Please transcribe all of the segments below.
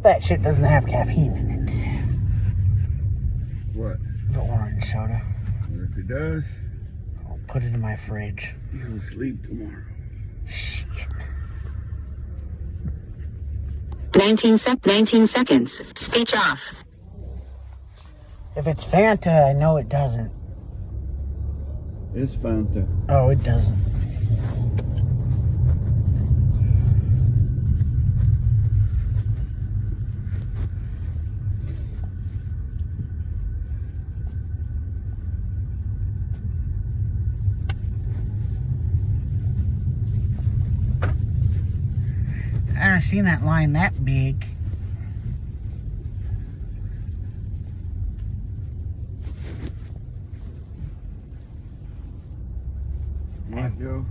hope that shit doesn't have caffeine in it. What? The orange soda. Or if it does, I'll put it in my fridge. you'll sleep tomorrow. Shit. 19 seconds. Speech off. If it's Fanta, I know it doesn't. It's Fanta. Oh, it doesn't. I haven't seen that line that big. What, Joe?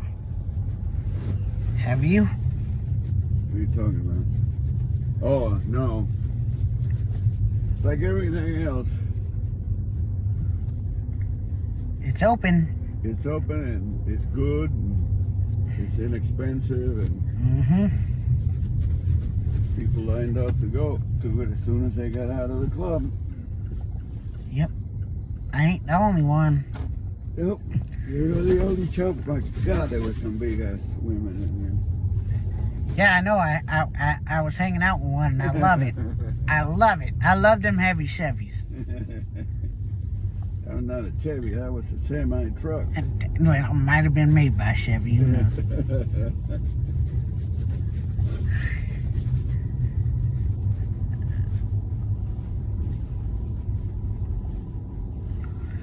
Have you? What are you talking about? Oh, no. It's like everything else. It's open. It's open and it's good and it's inexpensive and Mm-hmm. people lined up to go to it as soon as they got out of the club. Yep. I ain't the only one. Yep. You're the only chump. My God, there were some big ass women in Yeah, I know. I was hanging out with one, and I love it. I love it. I love them heavy Chevys. there. That was not a Chevy. That was a semi truck. Well, it might have been made by Chevy. Who knows?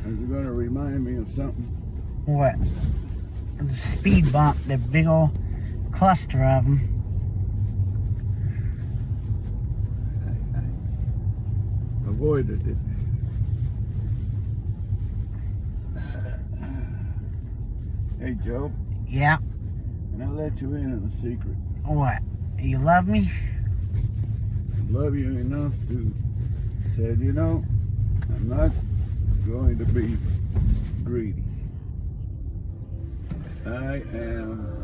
Is it going to remind me of something? What? The speed bump, the big old cluster of them. I avoided it. Hey, Joe, Yeah. can I let you in on a secret? What? You love me? I love you enough to say, you know, I'm not going to be greedy. I am.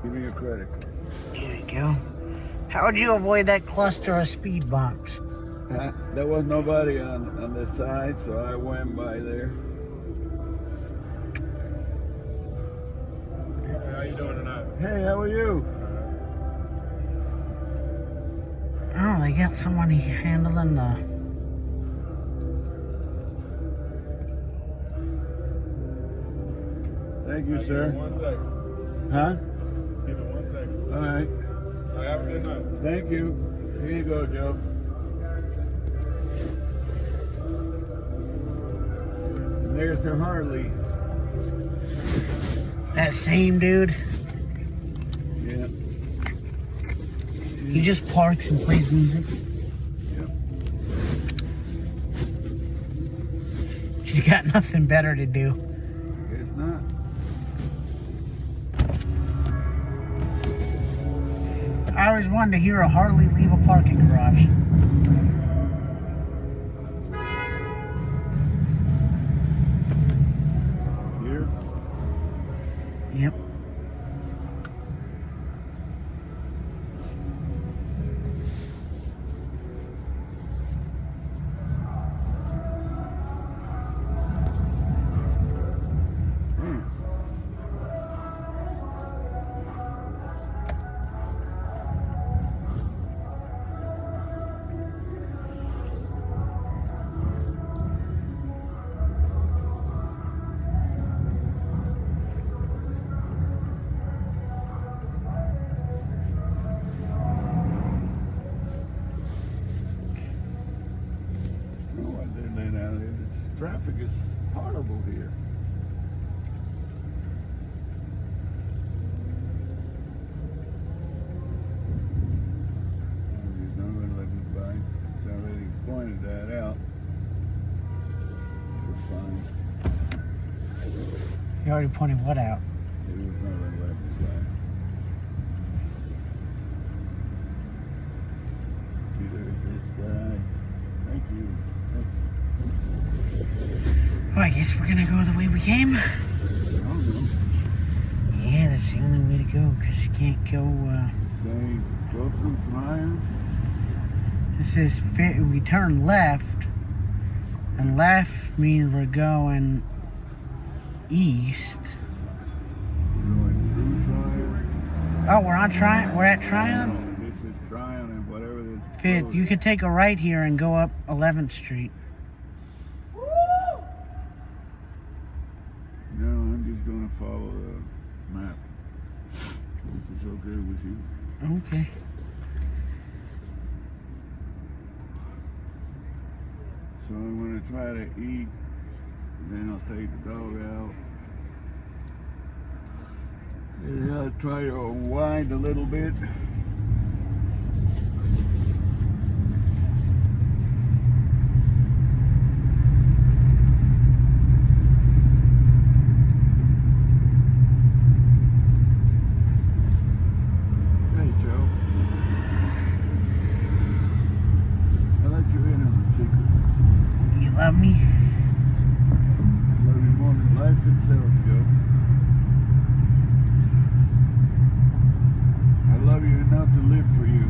Give me a credit card. Here you go. How would you avoid that cluster of speed bumps? There was nobody on the side, so I went by there. How you doing tonight? Hey, how are you? Oh, they got somebody handling the... Thank you, sir. 1 second. Huh? Give it 1 second. All right. All right, have a good night. Thank you. Here you go, Joe. And there's the Harley. That same dude, Yeah. he just parks and plays music. Yep. He's got nothing better to do. Guess not. I always wanted to hear a Harley leave a parking garage. Here. Yep. No, I didn't lay down here. This traffic is horrible here. He's not going to let me by. He's already pointed that out. We're fine. He already pointed what out? He was not going to let me by. See, there's this guy. Thank you. Well, I guess we're gonna go the way we came. I don't know. Yeah, that's the only way to go, because you can't go, Say, go through Tryon. this is, we turn left, and left means we're going east. Going through Tryon. Oh, we're on Tryon, we're at Tryon? No, this is Tryon and whatever this. Fifth, road you is. could take a right here and go up 11th Street. No, I'm just gonna follow the map. This is okay with you. Okay. So I'm gonna try to eat, then I'll take the dog out. And then I'll try to unwind a little bit. Hey Joe. I'll let you in on a secret. You love me? Love you more than life itself, Joe. I love you enough to live for you.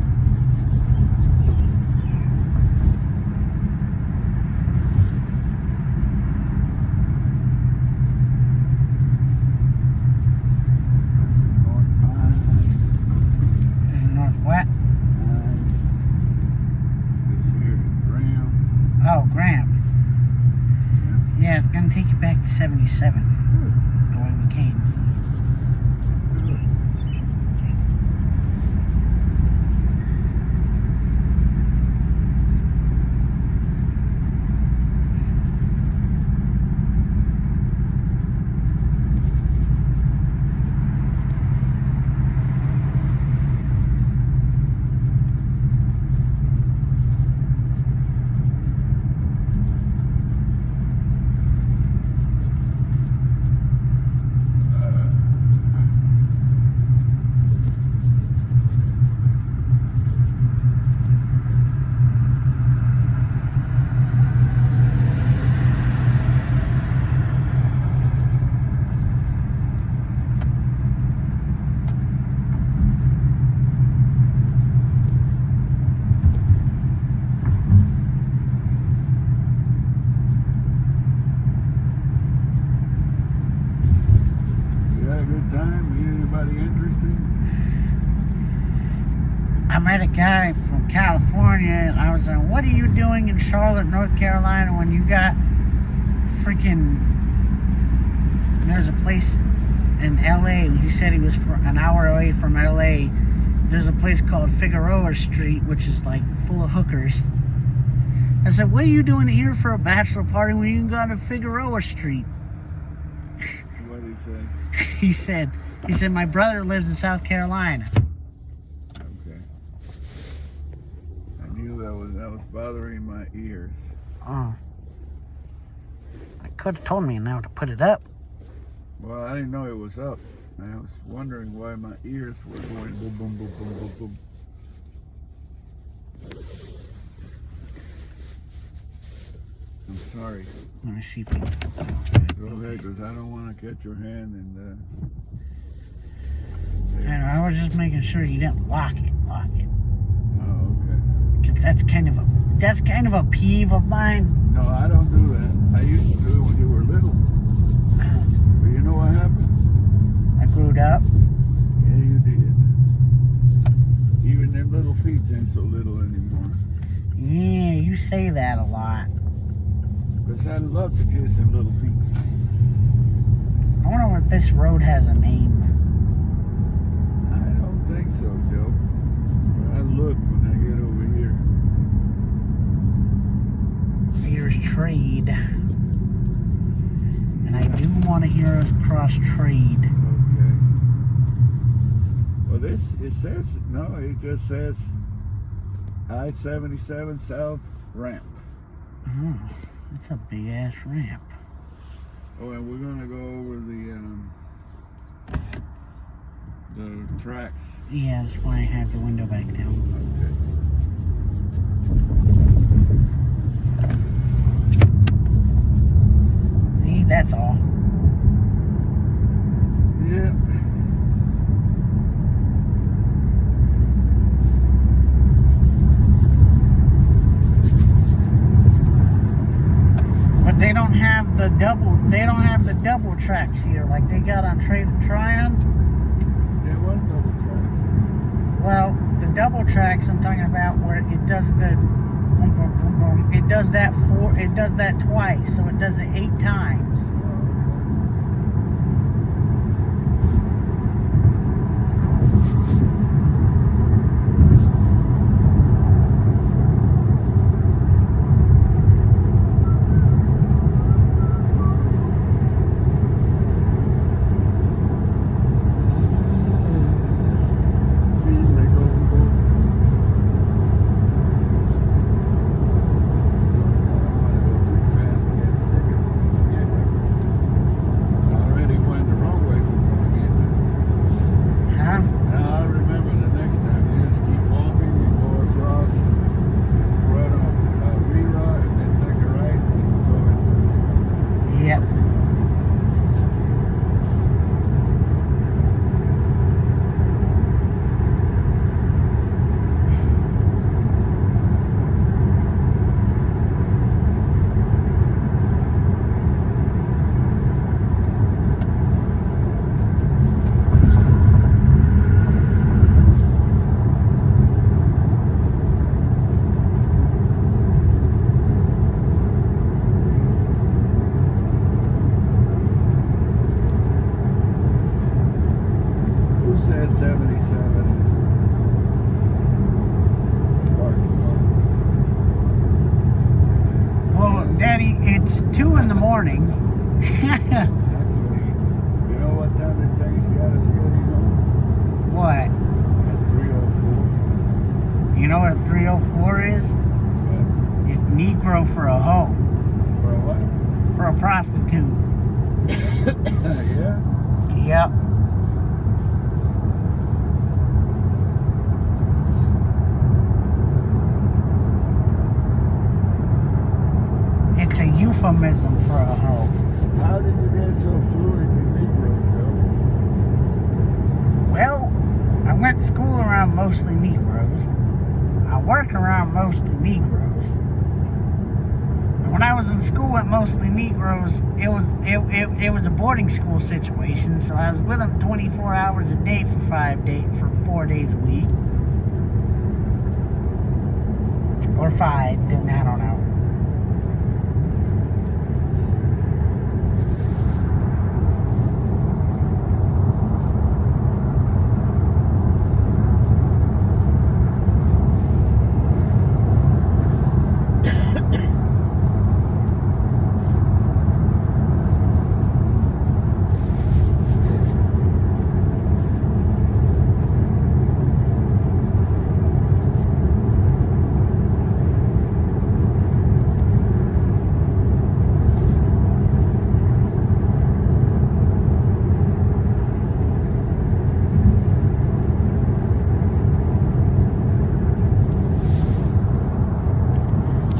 There's a North what? This here is Graham. Oh, Graham. Yeah, it's gonna take you back to 77, the way we came. You had a good time? Meet anybody interesting? I met a guy from California, and I was like, what are you doing in Charlotte, North Carolina, when you got freaking... There's a place in LA. He said he was an hour away from LA. There's a place called Figueroa Street, which is like full of hookers. I said, what are you doing here for a bachelor party when you can go to Figueroa Street? What did he say? He said, my brother lives in South Carolina. Okay. I knew that was bothering my ears. Oh. I could have told me now to put it up. Well, I didn't know it was up. I was wondering why my ears were going boom, boom, boom, boom, boom, boom. I'm sorry. Let me see if we... Go ahead, because I don't want to catch your hand and I was just making sure you didn't lock it. Oh, okay. 'Cause that's kind of a peeve of mine. No, I don't do that. I used to do it when you were little. But you know what happened? I grew up. Yeah, you did. Even them little feet ain't so little anymore. Yeah, you say that a lot. Because I love to kiss them little feet. I wonder if this road has a name. I don't think so, Joe. But I look when I get over here. Here's Trade. And I do want to hear us cross Trade. Okay. Well, it just says I-77 South Ramp. Oh, that's a big ass ramp. Oh, and we're gonna go over the tracks. Yeah, that's why I have the window back down. Okay. They don't have the double tracks here like they got on Trade and Tryon. There was double track. Well, the double tracks I'm talking about where it does the boom, boom, boom, boom. It does that twice, so it does it 8 times. Yep. Who says 77 is parking lot? Well, Daddy, it's 2 in the morning. Actually, you know what time this thing's got us getting on? What? At 3:04. You know what a 304 is? But It's Negro for a hoe. for a what? For a prostitute. Yeah? Yep. It's a euphemism for a hoe. How did you get so fluent in Negro, Joe? Well, I went to school around mostly Negroes. I work around mostly Negroes. And when I was in school with mostly Negroes, it was a boarding school situation, so I was with them 24 hours a day for 4 days a week. Or 5, I don't know.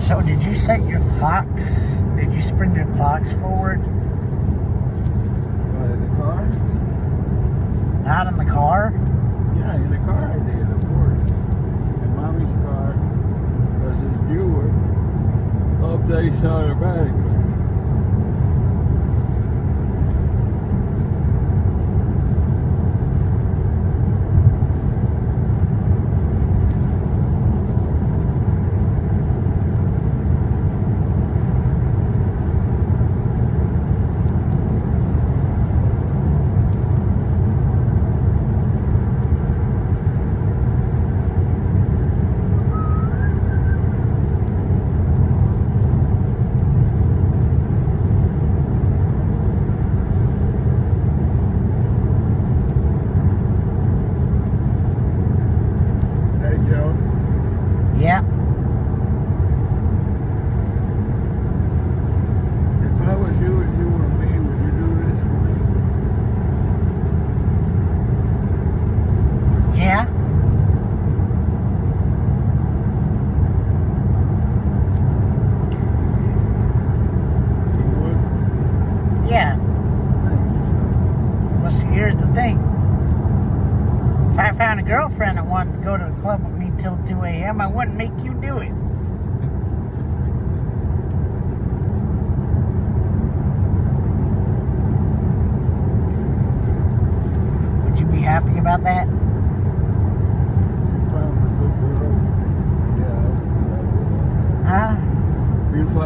So did you set your clocks? Did you spring your clocks forward? What, in the car? Not in the car? Yeah, in the car I did, of course. In Mommy's car, because it's newer, updates automatically. Yeah. If I was you and you were me, would you do this for me? Yeah. You would? Yeah. Thank you, son. Well, see, here's the thing. If I found a girlfriend that wanted to go to the club with me till 2 a.m., I wouldn't make you do it.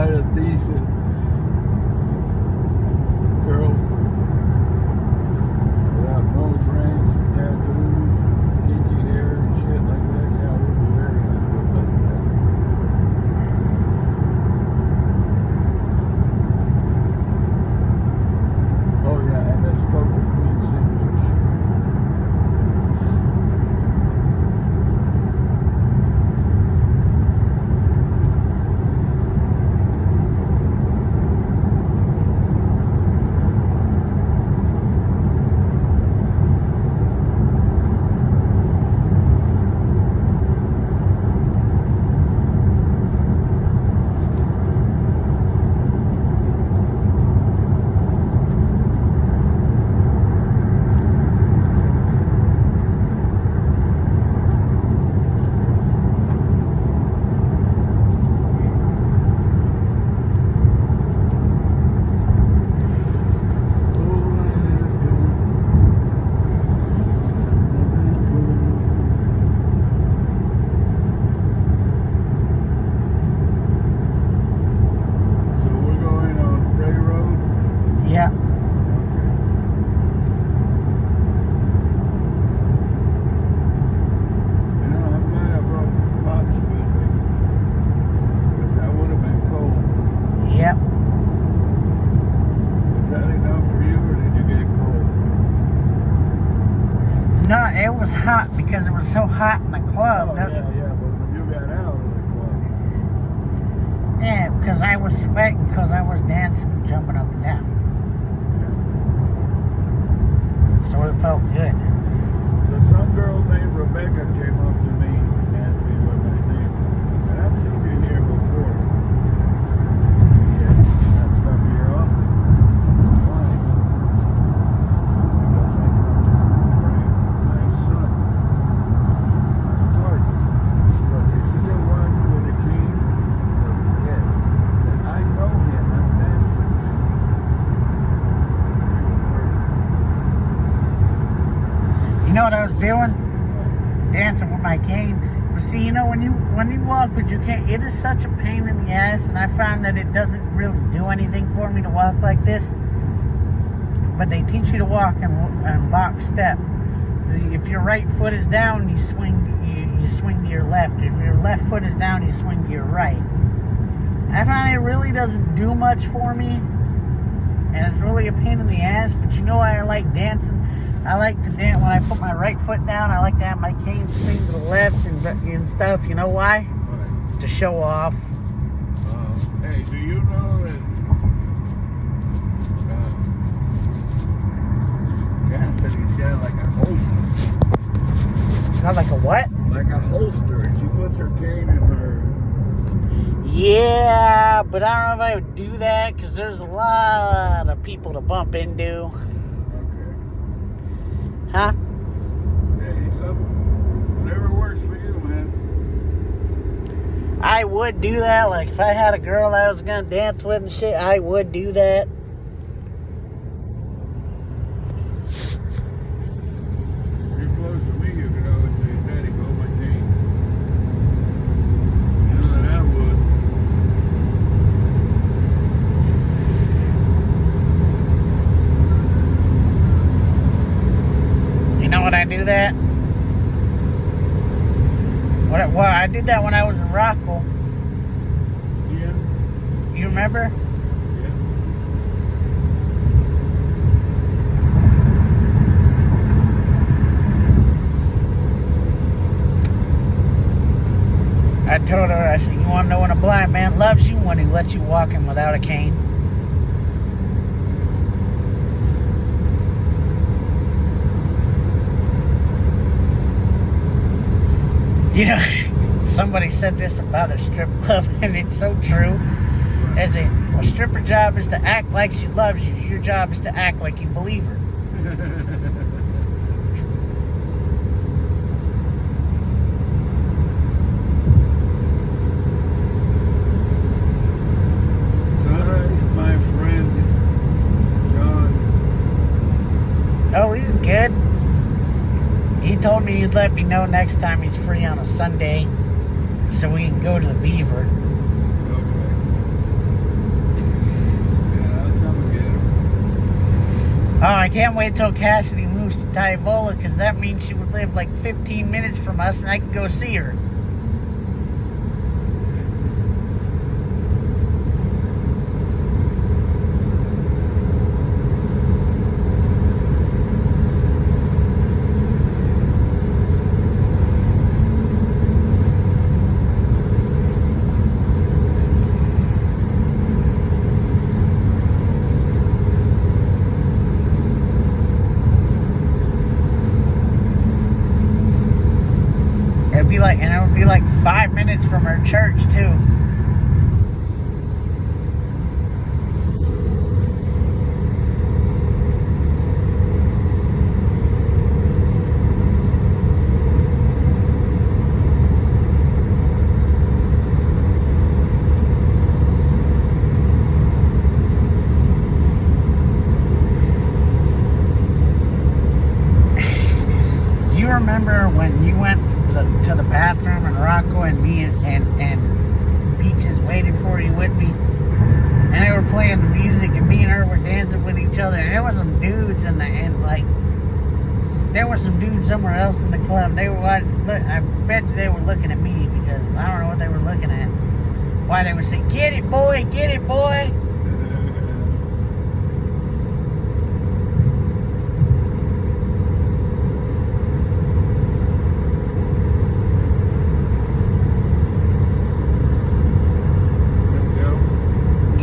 find a decent girl without nose rings, tattoos, kinky hair, and shit like that, yeah, I would be very happy with that. Oh yeah, and I spoke with Queen's English. Yeah. You know, I'm glad I brought pots with me, because that would have been cold. Yep. Was that enough for you, or did you get cold? No, it was hot because it was so hot in the club. Oh, That- yeah, but when you got out of the club, yeah, because I was sweating because I was dancing and jumping up and down. So it felt good. so some girl named Rebecca came up to me and asked me what my name was. I said, I've seen you here before. She said, yes, I've come here often. Why? Because I come to bring my son. Pardon? But is he the one with the king? Yes. I said, I know him. I've danced with him. You know what I was doing? Dancing with my cane. But see, you know, when you walk with your cane, it is such a pain in the ass, and I found that it doesn't really do anything for me to walk like this. But they teach you to walk in box step. If your right foot is down, you swing to your left. If your left foot is down, you swing to your right. I find it really doesn't do much for me, and it's really a pain in the ass. But you know why I like dancing? I like to dance when I put my right foot down. I like to have my cane swing to the left and stuff. You know why? Right. To show off. Hey, do you know that Cassidy's got like a holster? Not like a what? Like a holster. She puts her cane in her. Yeah, but I don't know if I would do that because there's a lot of people to bump into. Okay. Huh? Hey, whatever works for you, man. I would do that. Like if I had a girl that I was gonna dance with and shit, I would do that. If you're close to me, you can always say, Daddy, hold my cane. You know that I would. You know what I do that? Well, I did that when I was in Rockville. Yeah. You remember? Yeah. I told her, I said, you want to know when a blind man loves you? When he lets you walk in without a cane. You know, somebody said this about a strip club, and it's so true. As a stripper job is to act like she loves you. Your job is to act like you believe her. So how's my friend John? Oh, he's good. He told me he'd let me know next time he's free on a Sunday so we can go to the Beaver. Okay. Oh, I can't wait till Cassidy moves to Tyvola, because that means she would live like 15 minutes from us and I could go see her. And it would be like 5 minutes from her church too. You remember when you went to the bathroom and Rocco and me and Peaches waited for you with me, and they were playing the music and me and her were dancing with each other, and there was some dudes there were some dudes somewhere else in the club. They were I bet they were looking at me, because I don't know what they were looking at. Why they would say, "Get it, boy, get it, boy."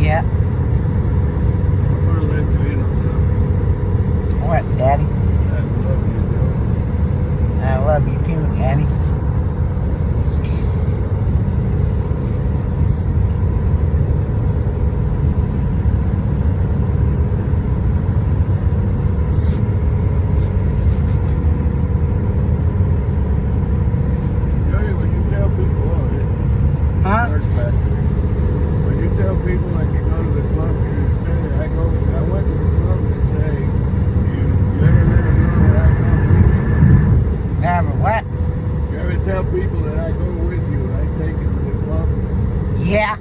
Yeah. I'm gonna let you in on something. What, Daddy? I love you, Joe. I love you too, Daddy. Joey, when you tell people, Huh? Church Factory, when you tell people like you go to the club, you say, I went to the club to say, you ever let them know that I come with you? Never what? You ever tell people that I go with you, I take them to the club? Yeah.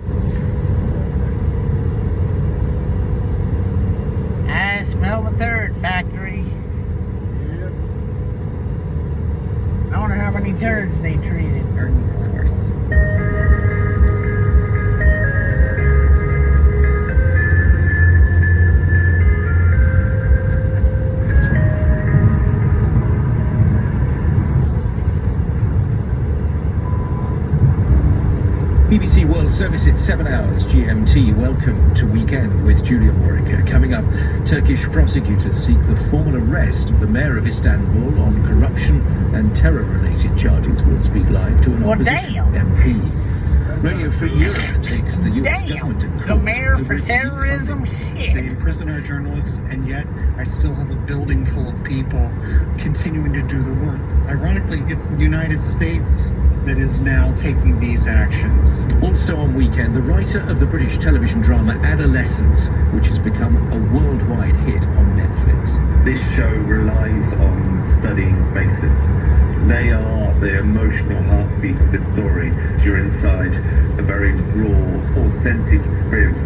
I smell the third factory. Yep. I wonder how many turds they treated. Or source. BBC World Service at 7 hours GMT. Welcome to Weekend with Julia Morica. Coming up, Turkish prosecutors seek the formal arrest of the mayor of Istanbul on corruption and terror-related charges. We'll speak live to an Well, opposition damn. MP. Radio Free Europe takes the US government to Damn. court. The mayor over for its terrorism? defunding. They Shit. imprison our journalists, and yet I still have a building full of people continuing to do the work. Ironically, it's the United States that is now taking these actions. Also on Weekend, the writer of the British television drama Adolescence, which has become a worldwide hit on Netflix. This show relies on studying faces. They are the emotional heartbeat of the story. You're inside a very raw, authentic experience.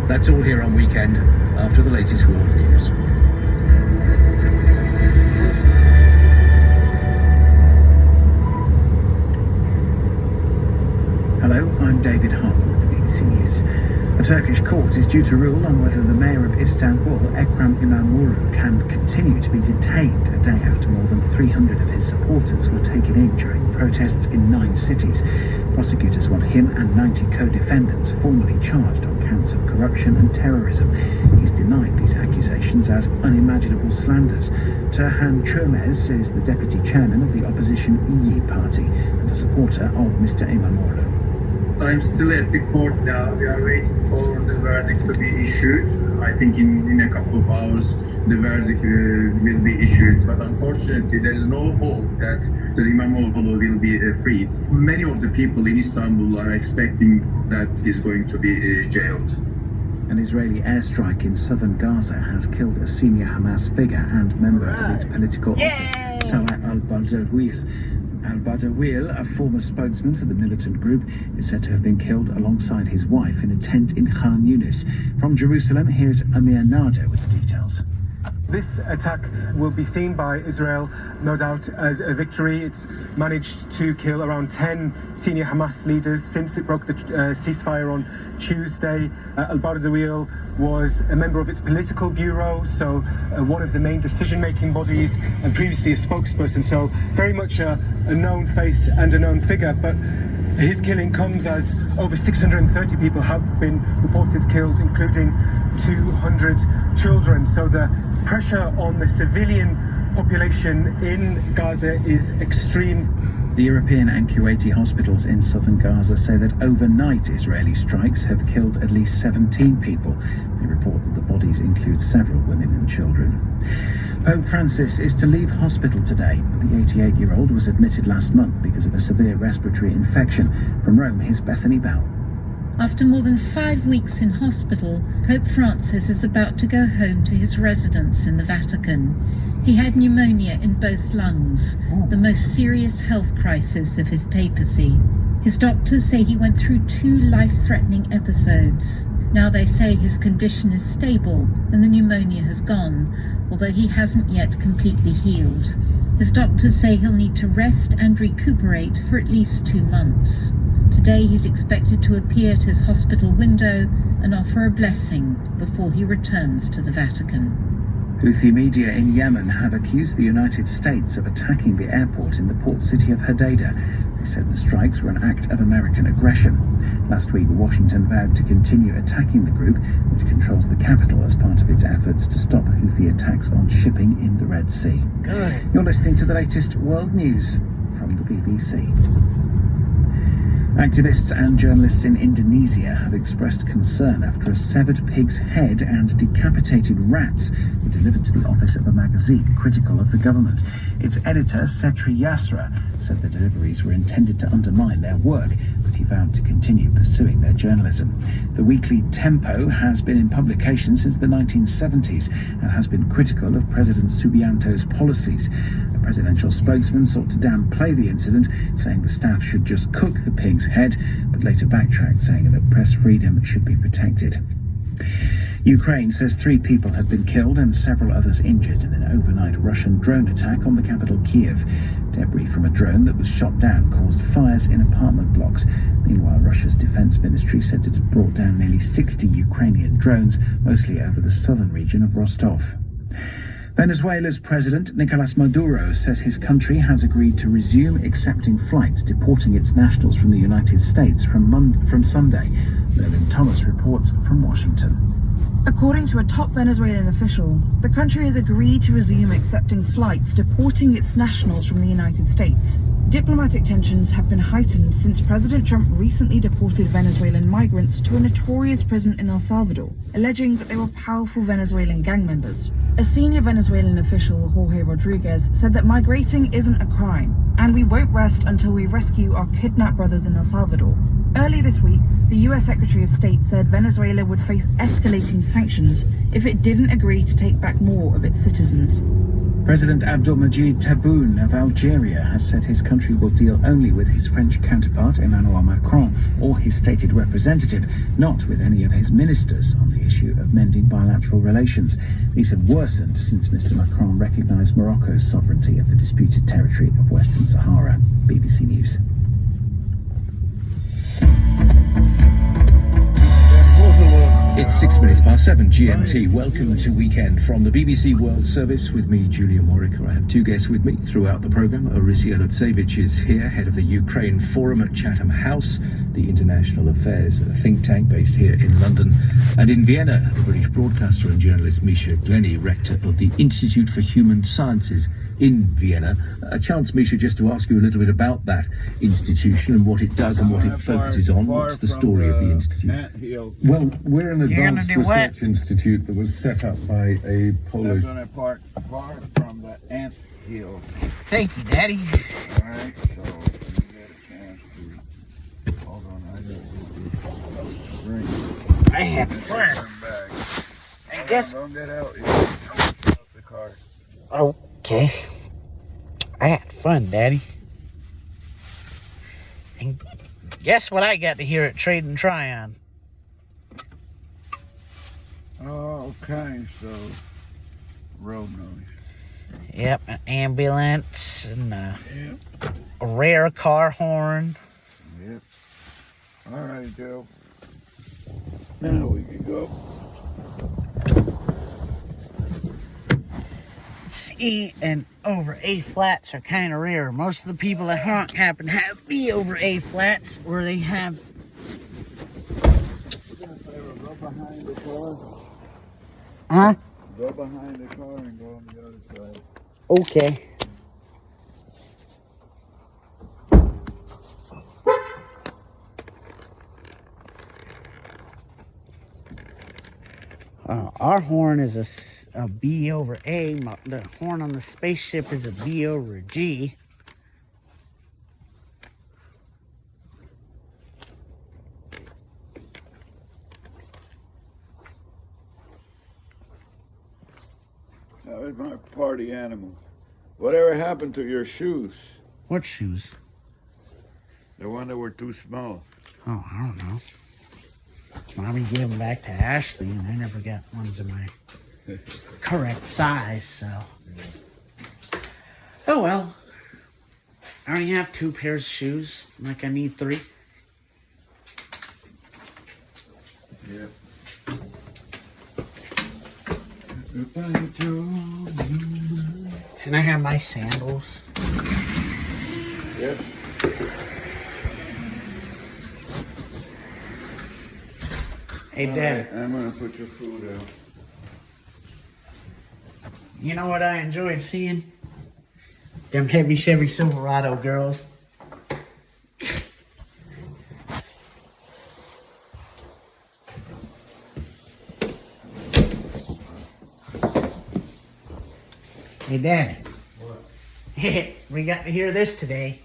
That's all here on Weekend, after the latest world news. Hello, I'm David Harper with the BBC News. A Turkish court is due to rule on whether the mayor of Istanbul, Ekrem İmamoğlu, can continue to be detained a day after more than 300 of his supporters were taken in during protests in 9 cities. Prosecutors want him and 90 co-defendants formally charged on counts of corruption and terrorism. He's denied these accusations as unimaginable slanders. Turhan Çömez is the deputy chairman of the opposition İYİ Party and a supporter of Mr. İmamoğlu. I'm still at the court now. We are waiting for the verdict to be issued. I think in a couple of hours the verdict will be issued. But unfortunately, there is no hope that the İmamoğlu will be freed. Many of the people in Istanbul are expecting that he's going to be jailed. An Israeli airstrike in southern Gaza has killed a senior Hamas figure and member of its political office, Salah al-Badawil. Al-Badawil, a former spokesman for the militant group, is said to have been killed alongside his wife in a tent in Khan Yunis. From Jerusalem, here's Amir Nardo with the details. This attack will be seen by Israel, no doubt, as a victory. It's managed to kill around 10 senior Hamas leaders since it broke the ceasefire on Tuesday. Al-Bardawil was a member of its political bureau, so one of the main decision-making bodies, and previously a spokesperson, so very much a known face and a known figure. But his killing comes as over 630 people have been reported killed, including 200 children. So the pressure on the civilian population in Gaza is extreme. The European and Kuwaiti hospitals in southern Gaza say that overnight Israeli strikes have killed at least 17 people. They report that the bodies include several women and children. Pope Francis is to leave hospital today. The 88-year-old was admitted last month because of a severe respiratory infection. From Rome, here's Bethany Bell. After more than 5 weeks in hospital, Pope Francis is about to go home to his residence in the Vatican. He had pneumonia in both lungs, the most serious health crisis of his papacy. His doctors say he went through 2 life-threatening episodes. Now they say his condition is stable and the pneumonia has gone, although he hasn't yet completely healed. His doctors say he'll need to rest and recuperate for at least 2 months. Today he's expected to appear at his hospital window and offer a blessing before he returns to the Vatican. Houthi media in Yemen have accused the United States of attacking the airport in the port city of Hodeidah. They said the strikes were an act of American aggression. Last week, Washington vowed to continue attacking the group, which controls the capital, as part of its efforts to stop Houthi attacks on shipping in the Red Sea. Good. You're listening to the latest world news from the BBC. Activists and journalists in Indonesia have expressed concern after a severed pig's head and decapitated rats were delivered to the office of a magazine critical of the government. Its editor, Setri Yasra, said the deliveries were intended to undermine their work, but he vowed to continue pursuing their journalism. The weekly Tempo has been in publication since the 1970s and has been critical of President Subianto's policies. A presidential spokesman sought to downplay the incident, saying the staff should just cook the pig's head, but later backtracked, saying that press freedom should be protected. Ukraine says 3 people have been killed and several others injured in an overnight Russian drone attack on the capital Kiev. Debris from a drone that was shot down caused fires in apartment blocks. Meanwhile, Russia's defense ministry said it had brought down nearly 60 Ukrainian drones, mostly over the southern region of Rostov. Venezuela's President Nicolas Maduro says his country has agreed to resume accepting flights deporting its nationals from the United States from Sunday. Merlin Thomas reports from Washington. According to a top Venezuelan official, the country has agreed to resume accepting flights deporting its nationals from the United States. Diplomatic tensions have been heightened since President Trump recently deported Venezuelan migrants to a notorious prison in El Salvador, alleging that they were powerful Venezuelan gang members. A senior Venezuelan official, Jorge Rodriguez, said that migrating isn't a crime, and we won't rest until we rescue our kidnapped brothers in El Salvador. Early this week, the US Secretary of State said Venezuela would face escalating sanctions if it didn't agree to take back more of its citizens. President Abdelmajid Tebboune of Algeria has said his country will deal only with his French counterpart Emmanuel Macron or his stated representative, not with any of his ministers on the issue of mending bilateral relations. These have worsened since Mr. Macron recognised Morocco's sovereignty of the disputed territory of Western Sahara. BBC News. It's 7:06 GMT. Welcome to Weekend from the BBC World Service with me, Julia Morica. I have 2 guests with me throughout the programme. Orysia Lutsevich is here, head of the Ukraine Forum at Chatham House, the international affairs think tank based here in London. And in Vienna, the British broadcaster and journalist Misha Glenny, rector of the Institute for Human Sciences in Vienna. A chance, Misha, just to ask you a little bit about that institution and what it does and what it focuses on. What's the story of the institute? Well, we're an advanced do what? research institute that was set up by a Polish... Lives on that part far from the ant hill. Thank you, Daddy. Alright, so you get a chance to... Hold on, I gotta drink. I had fun. And guess... Don't get out yet. Off the car. Okay. I had fun, Daddy. And guess what I got to hear at Trade and Tryon? Oh, okay, so road noise. Yep, an ambulance and a rare car horn. Yep. All right, Joe. Now we can go. C and over A flats are kind of rare. Most of the people that hunt happen to have B over A flats where they have. Go behind the car. Huh? Go behind the car and go on the other side. Okay. Our horn is a B over A. The horn on the spaceship is a B over a G. That was my party animal. Whatever happened to your shoes? What shoes? The one that were too small. Oh, I don't know. Mommy gave them back to Ashley, and I never got ones in my correct size, so. Oh well. I only have 2 pairs of shoes, like I need 3. Yep. And I have my sandals. Yep. Hey, Dad. Right, I'm gonna put your food out. You know what I enjoyed seeing? Them heavy Chevy Silverado girls. Hey, Dad. What? We got to hear this today.